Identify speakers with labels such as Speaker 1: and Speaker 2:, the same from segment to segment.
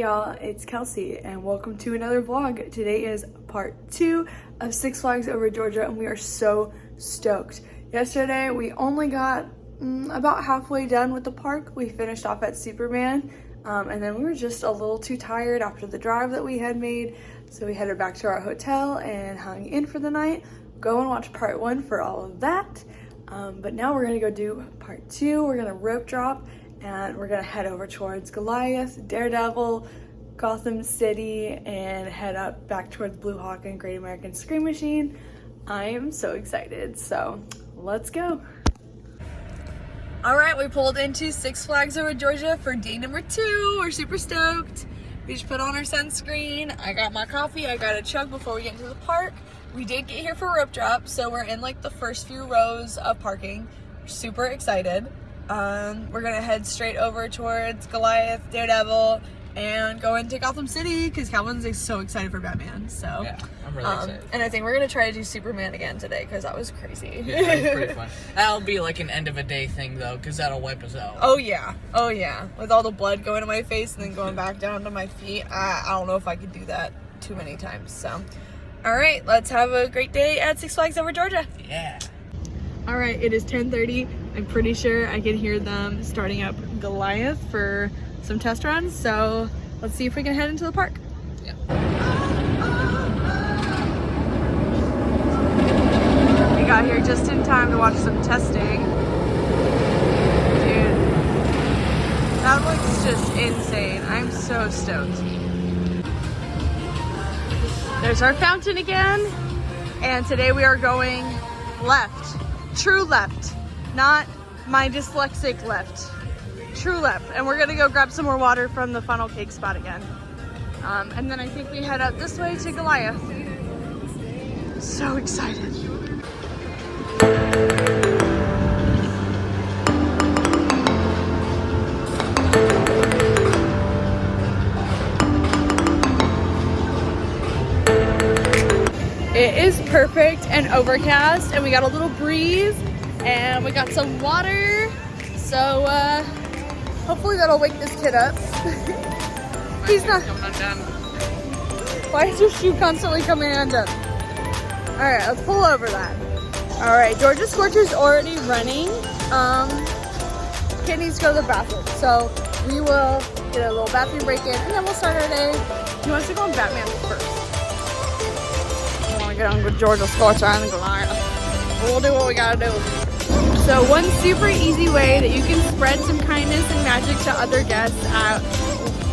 Speaker 1: y'all, it's Kelsey and welcome to another vlog. Today is part 2 of Six Flags Over Georgia and we are so stoked. Yesterday we only got about halfway done with the park. We finished off at Superman and then we were just a little too tired after the drive that we had made, so we headed back to our hotel and hung in for the night. Go and watch part 1 for all of that, but now we're gonna go do part 2. We're gonna rope drop and we're gonna head over towards Goliath, Daredevil, Gotham City, and head up back towards Blue Hawk and Great American Scream Machine. I am so excited, so let's go. All right, we pulled into Six Flags Over Georgia for day number 2. We're super stoked. We just put on our sunscreen. I got my coffee. I got a chug before we get into the park. We did get here for rope drop, so we're in like the first few rows of parking. We're super excited. We're gonna head straight over towards Goliath, Daredevil, and go into Gotham City because Calvin's so excited for Batman. So
Speaker 2: yeah, I'm really excited.
Speaker 1: And I think we're gonna try to do Superman again today because that was crazy.
Speaker 2: Yeah, it was pretty fun. That'll be like an end of a day thing though, because that'll wipe us out.
Speaker 1: Oh yeah, with all the blood going to my face and then going back down to my feet. I don't know if I could do that too many times. So, all right, let's have a great day at Six Flags Over Georgia.
Speaker 2: Yeah.
Speaker 1: All right, it is 10:30. I'm pretty sure I can hear them starting up Goliath for some test runs. So let's see if we can head into the park.
Speaker 2: Yeah.
Speaker 1: We got here just in time to watch some testing. Dude, that looks just insane. I'm so stoked. There's our fountain again. And today we are going left. True left, not my dyslexic left. True left. And we're gonna go grab some more water from the funnel cake spot again. And then I think we head up this way to Goliath. So excited. It is perfect and overcast, and we got a little breeze, and we got some water, so hopefully that'll wake this kid up. He's not coming undone. Why is your shoe constantly coming undone? All right, let's pull over that. All right, Georgia Scorcher's already running. Kid needs to go to the bathroom, so we will get a little bathroom break in, and then we'll start our day. He wants to go on Batman first. Get on with Georgia Scorcher and Goliath. We'll do what we gotta do. So one super easy way that you can spread some kindness and magic to other guests at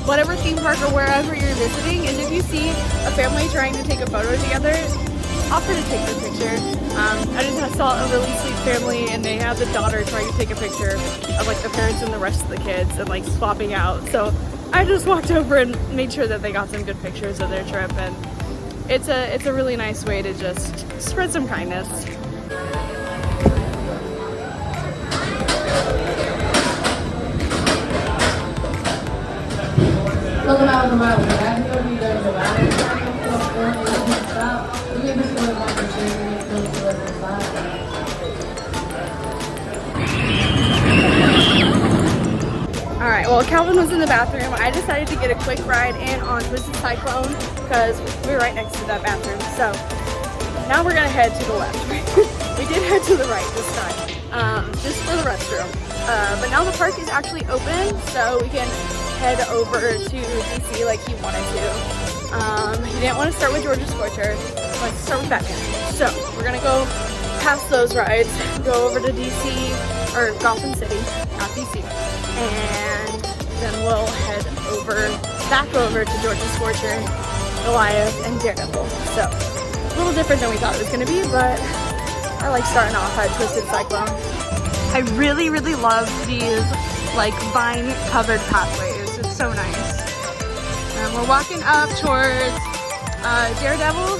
Speaker 1: whatever theme park or wherever you're visiting is if you see a family trying to take a photo together, offer to take their picture. I just saw a really sweet family and they had the daughter trying to take a picture of like the parents and the rest of the kids and like swapping out. So I just walked over and made sure that they got some good pictures of their trip, and it's a really nice way to just spread some kindness. All right, well, Calvin was in the bathroom. I decided to get a quick ride in on Twisted Cyclone because we were right next to that bathroom. So now we're gonna head to the left. We did head to the right this time, just for the restroom. But now the park is actually open, so we can head over to DC like he wanted to. He didn't want to start with Georgia Scorcher. He wants to start with Batman. So we're gonna go past those rides, go over to DC, or Gotham City, not DC. And then we'll head back over to Georgia Scorcher, Goliath, and Daredevil. So a little different than we thought it was going to be, but I like starting off at Twisted Cyclone. I really, really love these like vine-covered pathways. It's so nice. And we're walking up towards Daredevil,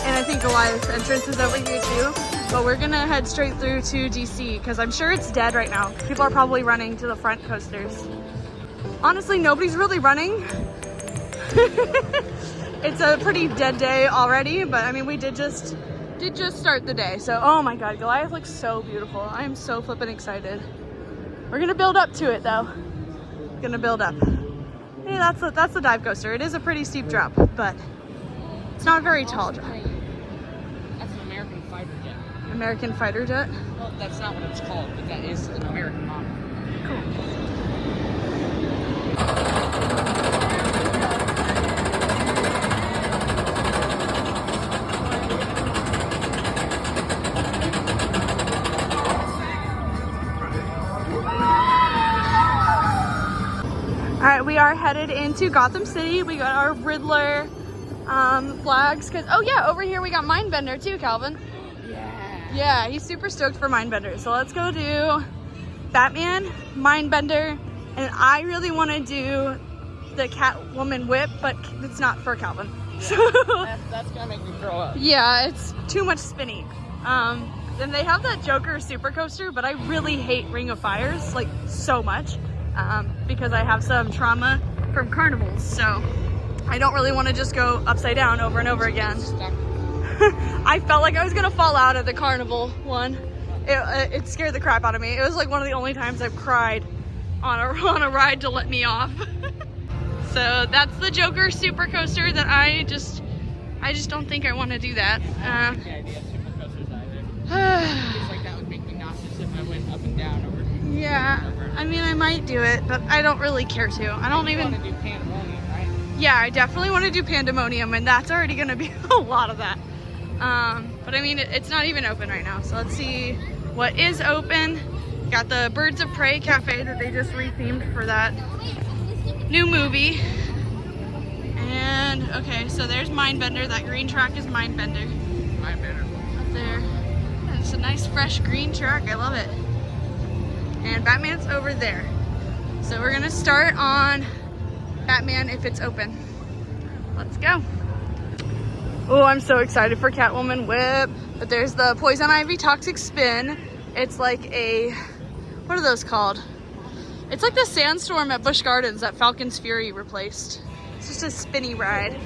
Speaker 1: and I think Goliath's entrance is over here too. But we're gonna head straight through to DC because I'm sure it's dead right now. People are probably running to the front coasters. Honestly, nobody's really running. It's a pretty dead day already, but I mean, we did just start the day. So, oh my God, Goliath looks so beautiful. I am so flippin' excited. We're gonna build up to it though. Gonna build up. Hey, that's the dive coaster. It is a pretty steep drop, but it's not a very tall drop.
Speaker 2: That's an American fighter jet.
Speaker 1: American fighter jet?
Speaker 2: Well, that's not what it's called, but that is an American model.
Speaker 1: Cool. All right, we are headed into Gotham City. We got our Riddler flags. Oh yeah, over here we got Mindbender too, Calvin.
Speaker 2: Yeah.
Speaker 1: Yeah, he's super stoked for Mindbender. So let's go do Batman, Mindbender, and I really want to do the Catwoman Whip, but it's not for Calvin.
Speaker 2: Yeah, that's gonna make me throw up.
Speaker 1: Yeah, it's too much spinning. Then they have that Joker super coaster, but I really hate Ring of Fires, like so much. Because I have some trauma from carnivals, so I don't really want to just go upside down over and over again. I felt like I was gonna fall out of the carnival one. It scared the crap out of me. It was like one of the only times I've cried on a ride to let me off. So that's the Joker super coaster that I just don't think I want to do that.
Speaker 2: I don't like the idea of super coasters either. It's like that would make me nauseous if I went up and down over.
Speaker 1: Yeah, I mean, I might do it, but I don't really care to. I don't even
Speaker 2: want to do Pandemonium, right?
Speaker 1: Yeah, I definitely want to do Pandemonium, and that's already going to be a lot of that. But I mean, it's not even open right now, so let's see what is open. Got the Birds of Prey Cafe that they just rethemed for that new movie. And, okay, so there's Mindbender. That green track is Mindbender.
Speaker 2: Mindbender.
Speaker 1: Up there. And it's a nice, fresh green track. I love it. And Batman's over there. So we're gonna start on Batman if it's open. Let's go. Oh, I'm so excited for Catwoman Whip. But there's the Poison Ivy Toxic Spin. It's like a, what are those called? It's like the Sandstorm at Busch Gardens that Falcon's Fury replaced. It's just a spinny ride.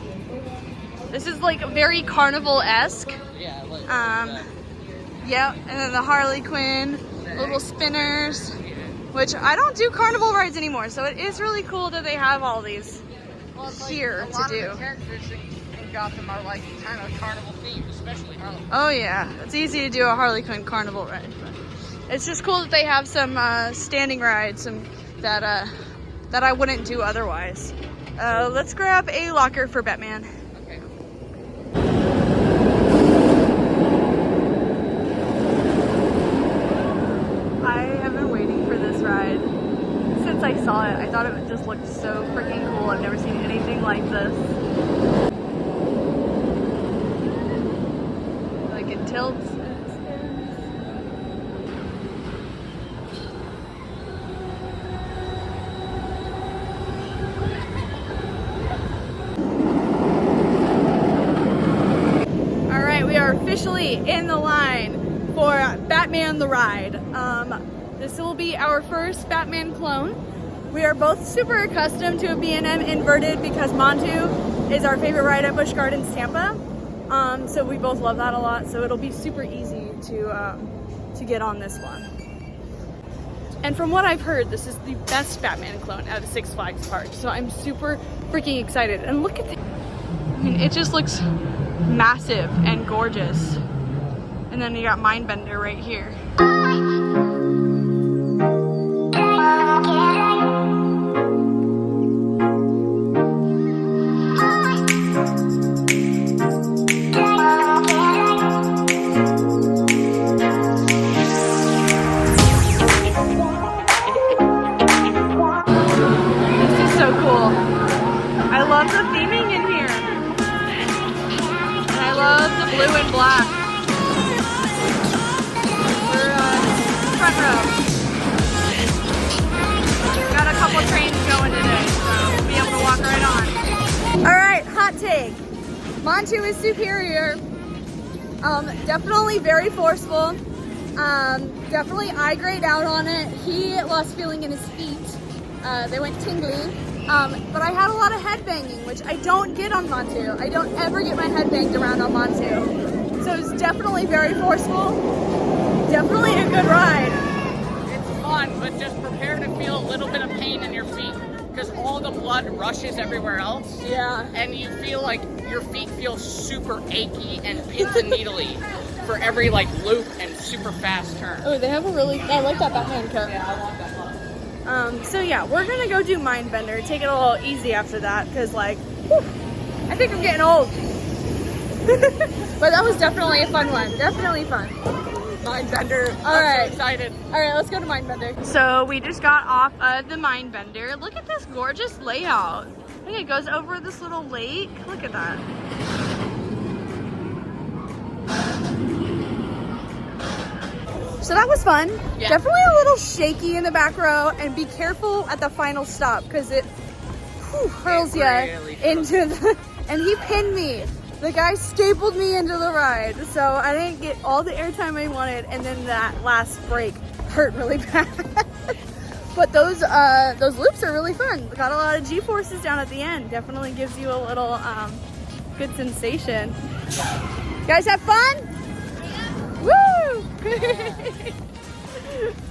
Speaker 1: This is like very carnival-esque.
Speaker 2: Yeah, like
Speaker 1: yeah, and then the Harley Quinn. Little spinners, which I don't do carnival rides anymore, so it is really cool that they have all these here to do.
Speaker 2: A lot of the characters in Gotham are like kind of carnival themed, especially Harley.
Speaker 1: Oh yeah, it's easy to do a Harley Quinn carnival ride. But it's just cool that they have some standing rides that I wouldn't do otherwise. Let's grab a locker for Batman.
Speaker 2: Okay.
Speaker 1: Since I saw it, I thought it just looked so freaking cool. I've never seen anything like this. Like it tilts and spins. All right, we are officially in the line for Batman the Ride. This will be our first Batman clone. We are both super accustomed to a B&M inverted because Montu is our favorite ride at Busch Gardens, Tampa. So we both love that a lot. So it'll be super easy to get on this one. And from what I've heard, this is the best Batman clone at a Six Flags park. So I'm super freaking excited. And look at that. I mean, it just looks massive and gorgeous. And then you got Mindbender right here. I love the theming in here. And I love the blue and black. We're front row. Got a couple trains going today, so we'll be able to walk right on. Alright, hot take. Montu is superior. Definitely very forceful. Definitely I grayed out on it. He lost feeling in his feet. They went tingly. But I had a lot of head banging, which I don't get on Montu. I don't ever get my head banged around on Montu. So it's definitely very forceful. Definitely a good ride.
Speaker 2: It's fun, but just prepare to feel a little bit of pain in your feet. because all the blood rushes everywhere else.
Speaker 1: Yeah.
Speaker 2: And you feel like your feet feel super achy and pins and needly for every like loop and super fast turn.
Speaker 1: Oh, they have a really, I like that Batman coat.
Speaker 2: Yeah, I want that one.
Speaker 1: So yeah, we're gonna go do Mindbender. Take it a little easy after that, because like, whew, I think I'm getting old. But that was definitely a fun one. Definitely fun.
Speaker 2: Mindbender.
Speaker 1: All right.
Speaker 2: I'm so excited.
Speaker 1: All right, let's go to Mindbender. So we just got off of the Mindbender. Look at this gorgeous layout. I think it goes over this little lake. Look at that. So that was fun.
Speaker 2: Yeah.
Speaker 1: Definitely a little shaky in the back row, and be careful at the final stop because it hurls you
Speaker 2: really
Speaker 1: into the, and he pinned me. The guy stapled me into the ride, so I didn't get all the airtime I wanted, and then that last break hurt really bad. But those loops are really fun. Got a lot of G-forces down at the end. Definitely gives you a little good sensation. You guys have fun? Woo!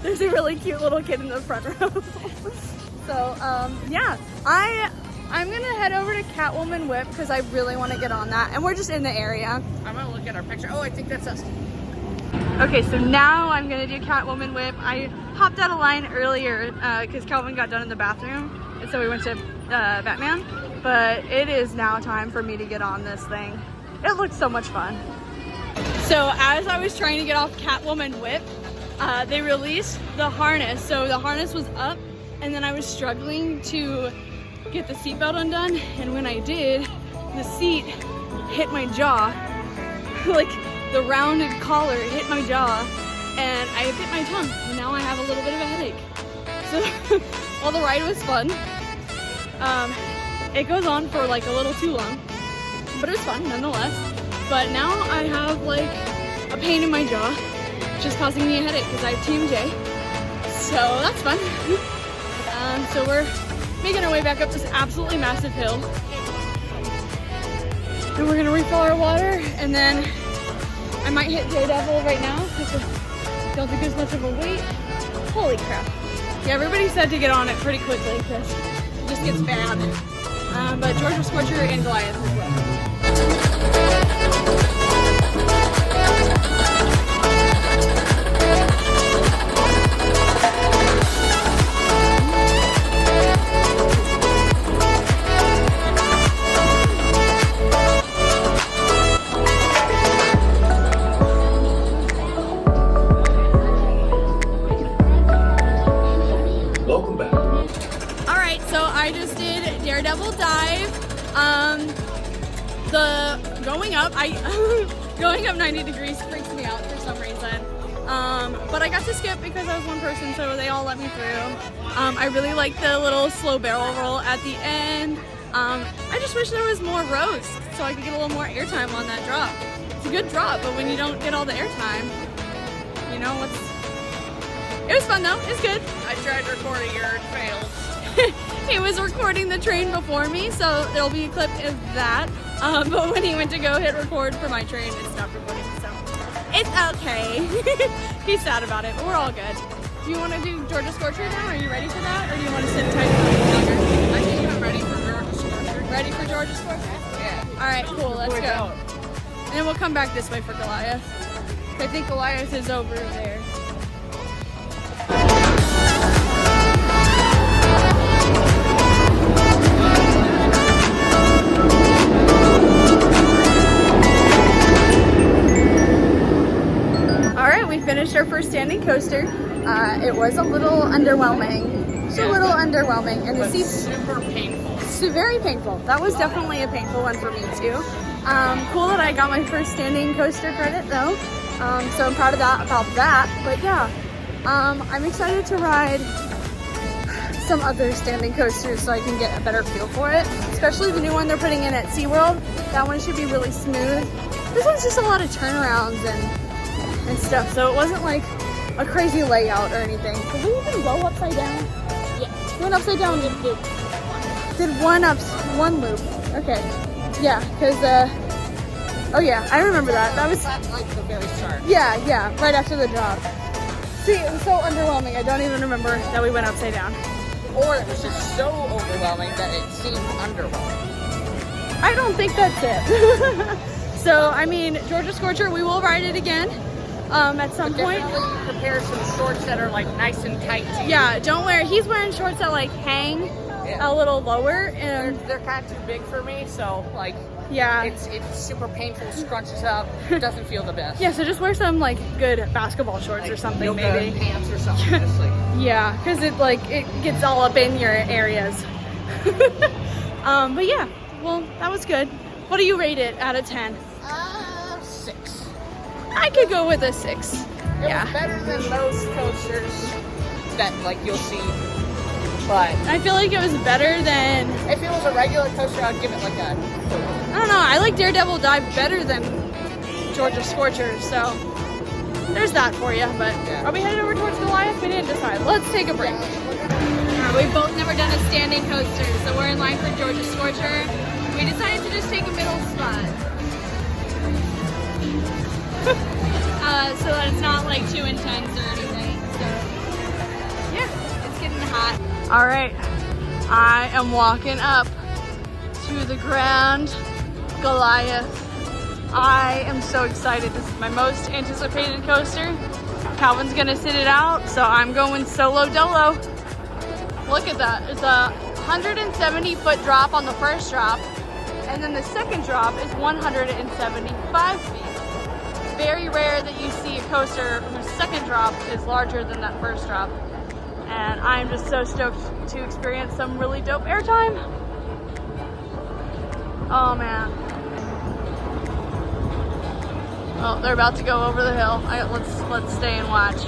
Speaker 1: There's a really cute little kid in the front row. So yeah, I'm gonna head over to Catwoman Whip because I really want to get on that, and we're just in the area.
Speaker 2: I'm gonna look at our picture. Oh, I think that's us.
Speaker 1: Okay, so now I'm gonna do Catwoman Whip. I hopped out of line earlier because Calvin got done in the bathroom, and so we went to Batman. But it is now time for me to get on this thing. It looks so much fun. So as I was trying to get off Catwoman Whip, they released the harness. So the harness was up, and then I was struggling to get the seatbelt undone, and when I did, the seat hit my jaw. Like the rounded collar hit my jaw, and I bit my tongue, and now I have a little bit of a headache. So while the ride was fun, it goes on for like a little too long, but it was fun nonetheless. But now I have like a pain in my jaw, which is causing me a headache because I have TMJ. So that's fun. So we're making our way back up this absolutely massive hill. And we're gonna refill our water, and then I might hit Daredevil right now because I don't think there's much of a wait. Holy crap. Yeah, everybody said to get on it pretty quickly because it just gets bad. But Georgia Scorcher and Goliath as well.
Speaker 3: Welcome back.
Speaker 1: All right, so I just did Daredevil Dive. The going up 90 degrees freaks me out for some reason. But I got to skip because I was one person, so they all let me through. I really like the little slow barrel roll at the end. I just wish there was more rows so I could get a little more airtime on that drop. It's a good drop, but when you don't get all the airtime, you know what's... It was fun though, it's good.
Speaker 2: I tried recording your and failed.
Speaker 1: He was recording the train before me, so there'll be a clip of that. But when he went to go hit record for my train, it stopped recording, so it's okay. He's sad about it, but we're all good. Do you want to do Georgia Scorcher now? Are you ready for that? Or do you want to sit tight for longer?
Speaker 2: I think I'm ready for Georgia Scorcher.
Speaker 1: Ready for Georgia Scorcher?
Speaker 2: Yeah.
Speaker 1: Alright, cool, let's go. And then we'll come back this way for Goliath. I think Goliath is over there. We finished our first standing coaster. It was a little underwhelming. Just a little underwhelming. And the seats
Speaker 2: super painful.
Speaker 1: So very painful. That was definitely a painful one for me too. Cool that I got my first standing coaster credit though. So I'm proud of that about that. But yeah, I'm excited to ride some other standing coasters so I can get a better feel for it. Especially the new one they're putting in at SeaWorld. That one should be really smooth. This one's just a lot of turnarounds and stuff, so it wasn't like a crazy layout or anything. Did we even go upside down? Yeah. We went upside down and did one loop. Okay. Yeah, because oh yeah, I remember that. That was
Speaker 2: at like the very start.
Speaker 1: yeah, right after the drop. See, it was so underwhelming. I don't even remember that we went upside down.
Speaker 2: or it was just so overwhelming that it seemed underwhelming.
Speaker 1: I don't think that's it. So, I mean, Georgia Scorcher, we will ride it again at some point.
Speaker 2: Definitely prepare some shorts that are like nice and tight to you.
Speaker 1: Yeah, don't wear, he's wearing shorts that like hang a little lower, and
Speaker 2: they're kind of too big for me, so like,
Speaker 1: yeah,
Speaker 2: it's super painful, scrunches up, it doesn't feel the best.
Speaker 1: Yeah, so just wear some like good basketball shorts
Speaker 2: like
Speaker 1: or something,
Speaker 2: yoga
Speaker 1: maybe
Speaker 2: pants or something. Just like,
Speaker 1: yeah, because it gets all up in your areas. But yeah, well, that was good. What do you rate it out of 10?
Speaker 2: 6.
Speaker 1: I could go with a 6.
Speaker 2: It
Speaker 1: Yeah,
Speaker 2: was better than most coasters that like you'll see, but
Speaker 1: I feel like it was better than,
Speaker 2: if it was a regular coaster, I'd give it like a 4.
Speaker 1: I don't know, I like Daredevil Dive better than Georgia Scorcher, so there's that for you. But
Speaker 2: Yeah.
Speaker 1: are we headed over towards Goliath? We didn't decide. Let's take a break. We've both never done a standing coaster, so we're in line for Georgia Scorcher. We decided to just take a middle spot. So that it's not like too intense or anything. So yeah, it's getting hot. All right, I am walking up to the Grand Goliath. I am so excited. This is my most anticipated coaster. Calvin's gonna sit it out, so I'm going solo dolo. Look at that. It's a 170-foot drop on the first drop, and then the second drop is 175 feet. Very rare that you see a coaster whose second drop is larger than that first drop. And I'm just so stoked to experience some really dope airtime. Oh man. Oh, they're about to go over the hill. Let's stay and watch.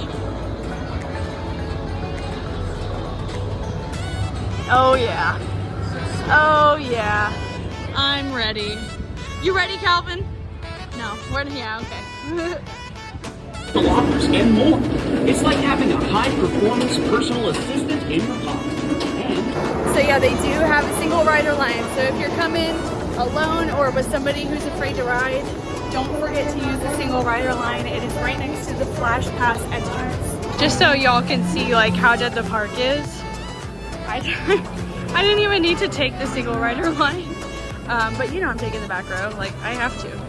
Speaker 1: Oh yeah. Oh yeah. I'm ready. You ready, Calvin? No. Yeah, okay.
Speaker 3: Offers and more. It's like having a high-performance personal assistant in your pocket. And
Speaker 1: So yeah, they do have a single rider line. So if you're coming alone or with somebody who's afraid to ride, don't forget to use the single rider line. It is right next to the Flash Pass entrance. Just so y'all can see like how dead the park is, I didn't even need to take the single rider line. But you know I'm taking the back row, like I have to.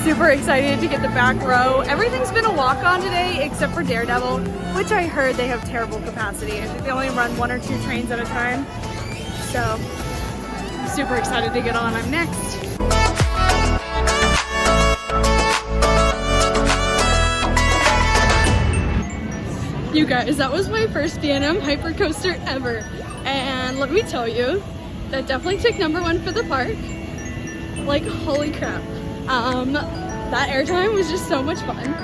Speaker 1: Super excited to get the back row. Everything's been a walk-on today except for Daredevil, which I heard they have terrible capacity. I think they only run 1 or 2 trains at a time. So super excited to get on. I'm next. You guys, that was my first B&M hyper coaster ever. And let me tell you, that definitely took #1 for the park. Like, holy crap. That airtime was just so much fun.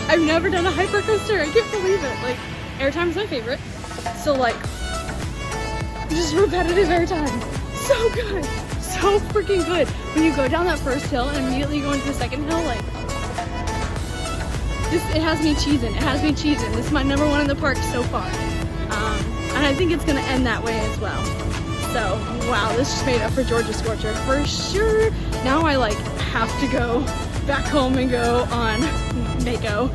Speaker 1: I've never done a hyper coaster. I can't believe it. Like, airtime's my favorite. So like, just repetitive airtime. So good. So freaking good. When you go down that first hill and immediately go into the second hill, like, it has me cheesing. It has me cheesing. This is my #1 in the park so far. And I think it's gonna end that way as well. So, wow, this just made up for Georgia Scorcher for sure. Now I like have to go back home and go on Mako.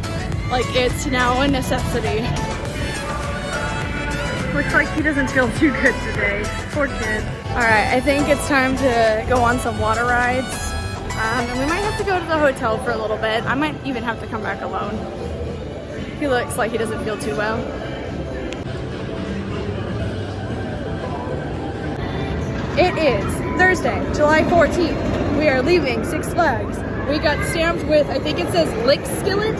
Speaker 1: Like, it's now a necessity. Looks like he doesn't feel too good today. Poor kid. All right, I think it's time to go on some water rides. And we might have to go to the hotel for a little bit. I might even have to come back alone. He looks like he doesn't feel too well. It is Thursday, July 14th. We are leaving Six Flags. We got stamped with, I think it says Lick Skillet.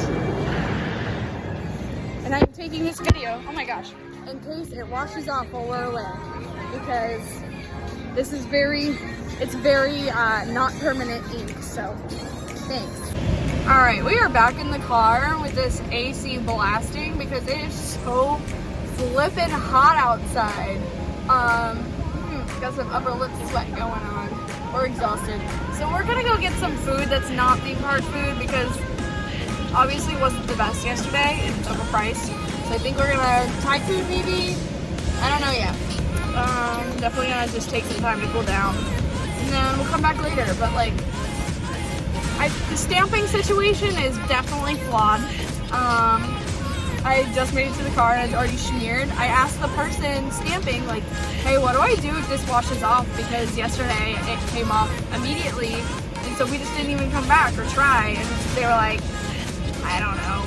Speaker 1: And I'm taking this video, oh my gosh, in case it washes off while we're away. Because this is it's very not permanent ink, so thanks. All right, we are back in the car with this AC blasting because it is so flippin' hot outside. Got some upper lip sweat going on. We're exhausted. So we're gonna go get some food that's not theme park food because obviously it wasn't the best yesterday. It's overpriced. So I think we're gonna Thai food maybe. I don't know yet. Definitely gonna just take some time to cool down. And then we'll come back later. But like, the stamping situation is definitely flawed. I just made it to the car and it's already smeared. I asked the person stamping, like, hey, what do I do if this washes off? Because yesterday it came off immediately, and so we just didn't even come back or try. And they were like, I don't know.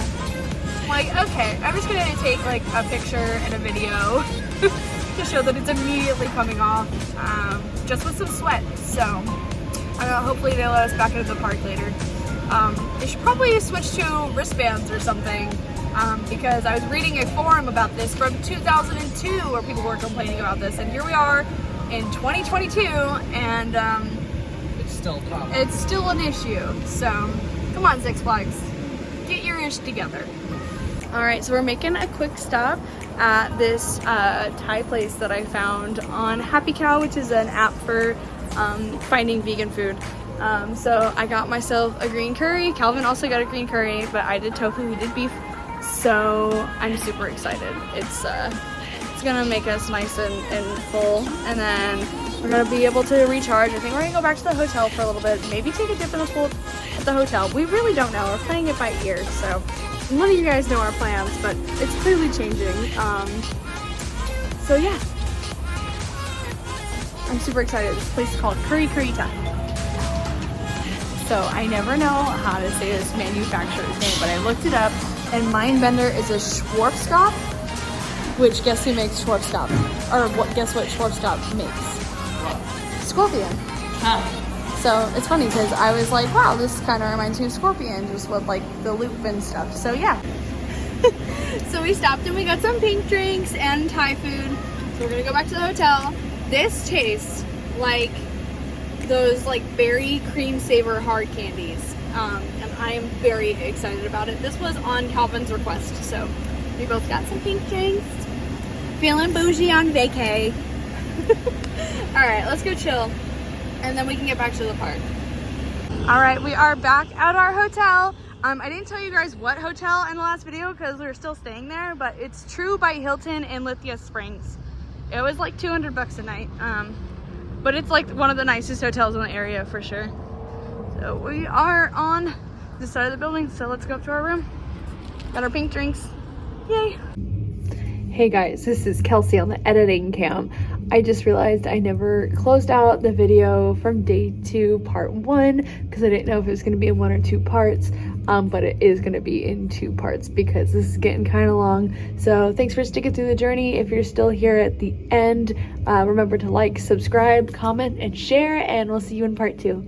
Speaker 1: I'm like, okay, I'm just gonna take like a picture and a video to show that it's immediately coming off, just with some sweat. So hopefully they'll let us back into the park later. They should probably switch to wristbands or something, because I was reading a forum about this from 2002 where people were complaining about this, and here we are in 2022, and
Speaker 2: It's still a problem.
Speaker 1: it's still an issue. So come on, Six Flags, get your ish together. All right, so we're making a quick stop at this Thai place that I found on Happy Cow, which is an app for finding vegan food. So I got myself a green curry. Calvin also got a green curry, but I did tofu, he did beef. So I'm super excited. It's gonna make us nice and full, and then we're gonna be able to recharge. I think we're gonna go back to the hotel for a little bit, maybe take a dip in the pool at the hotel. We really don't know. We're playing it by ear, so none of you guys know our plans, but it's clearly changing. So yeah, I'm super excited. This place is called Curry Thai. So I never know how to say this manufacturer's name, but I looked it up, and Mindbender is a Schwarzkopf, which guess who makes Schwarzkopf? Or guess what Schwarzkopf makes? Scorpion. So it's funny because I was like, wow, this kind of reminds me of Scorpion, just with like the loop and stuff. So yeah. So we stopped and we got some pink drinks and Thai food. So we're gonna go back to the hotel. This tastes like those like berry cream saver hard candies, and I am very excited about it. This was on Calvin's request, so we both got some pink drinks. Feeling bougie on vacay. All right, let's go chill, and then we can get back to the park. All right, we are back at our hotel. I didn't tell you guys what hotel in the last video because we were still staying there, but it's True by Hilton in Lithia Springs. It was like $200 a night. But it's like one of the nicest hotels in the area for sure. So we are on this side of the building, so let's go up to our room. Got our pink drinks. Yay. Hey guys, this is Kelsey on the editing cam. I just realized I never closed out the video from day 2 part 1 because I didn't know if it was going to be in 1 or 2 parts. But it is going to be in 2 parts because this is getting kind of long. So thanks for sticking through the journey. If you're still here at the end, remember to like, subscribe, comment, and share, and we'll see you in part 2.